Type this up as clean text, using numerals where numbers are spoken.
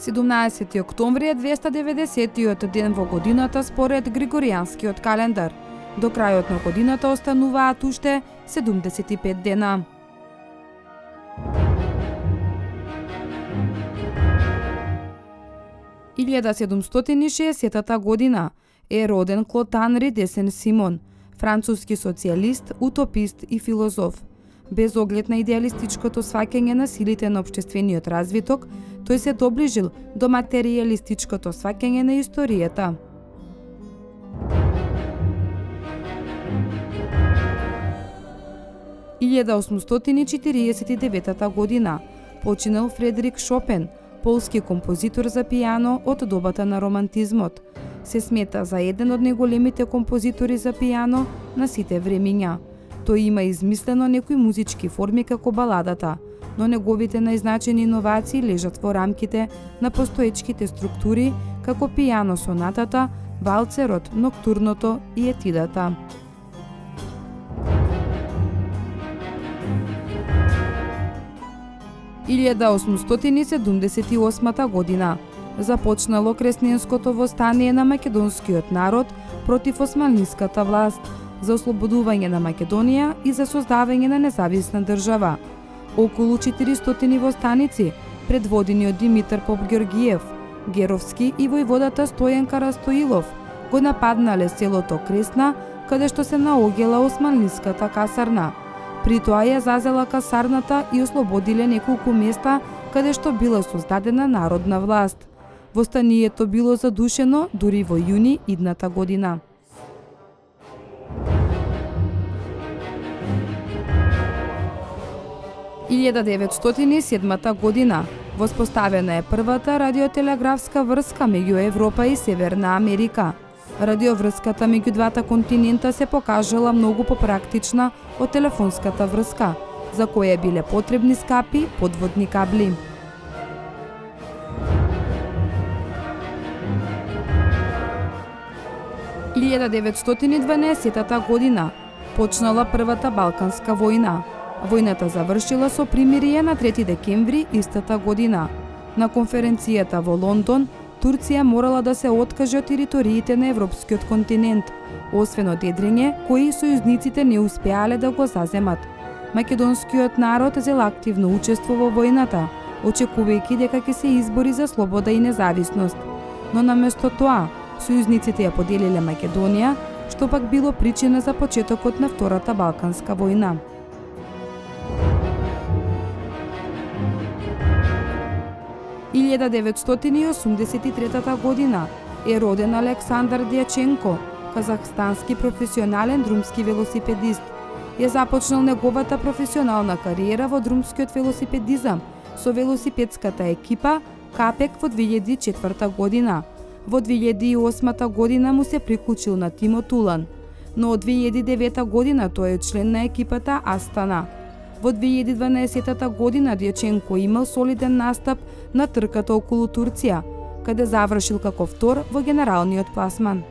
17 октомври е 290-тиот ден во годината според Григоријанскиот календар. До крајот на годината остануваат уште 75 дена. – 1760 година е роден Клод Анри де Сен-Симон, француски социјалист, утопист и филозоф. Без оглед на идеалистичкото сваќање на силите на општествениот развиток, тој се доближил до материјалистичкото сваќање на историјата. – 1849 година починал Фредерик Шопен, полски композитор за пијано од добата на романтизмот. Се смета за еден од најголемите композитори за пијано на сите времиња. Тој има измислено некои музички форми како баладата, но неговите најзначени иновации лежат во рамките на постоечките структури како пијано сонатата, валцерот, ноктурното и етидата. – 1878 година започнало кресненското востание на македонскиот народ против османлиската власт за ослободување на Македонија и за создавање на независна држава. Околу 400 востаници, предводени од Димитар Поп-Ѓорѓиев, Геровски и војводата Стојан Карастоилов, го нападнале селото Кресна, каде што се наоѓала османлиската касарна. При тоа ја зазела касарната и ослободиле неколку места каде што била создадена народна власт. Востанието било задушено дури во јуни идната година. – 1907 година воспоставена е првата радиотелеграфска врска меѓу Европа и Северна Америка. Радиоврската меѓу двата континента се покажала многу попрактична од телефонската врска, за која биле потребни скапи подводни кабли. – 1912 година почнала првата Балканска војна. Војната завршила со примирие на 3 декември истата година. На конференцијата во Лондон, Турција морала да се откаже од териториите на европскиот континент, освен од Едрење, кои сојузниците не успеале да го заземат. Македонскиот народ зел активно учество во војната, очекувајќи дека ќе се избори за слобода и независност. Но наместо тоа, сојузниците ја поделиле Македонија, што пак било причина за почетокот на Втората Балканска војна. – 1983 година е роден Александар Дјаченко, казахстански професионален друмски велосипедист. Ја започнал неговата професионална кариера во друмскиот велосипедизам со велосипедската екипа Капек во 2004 година. Во 2008 година му се приклучил на тимот Улан, но од 2009 година тој е член на екипата Астана. Во 2012 година Дјаченко имал солиден настап на трката околу Турција, каде завршил како втор во генералниот пласман.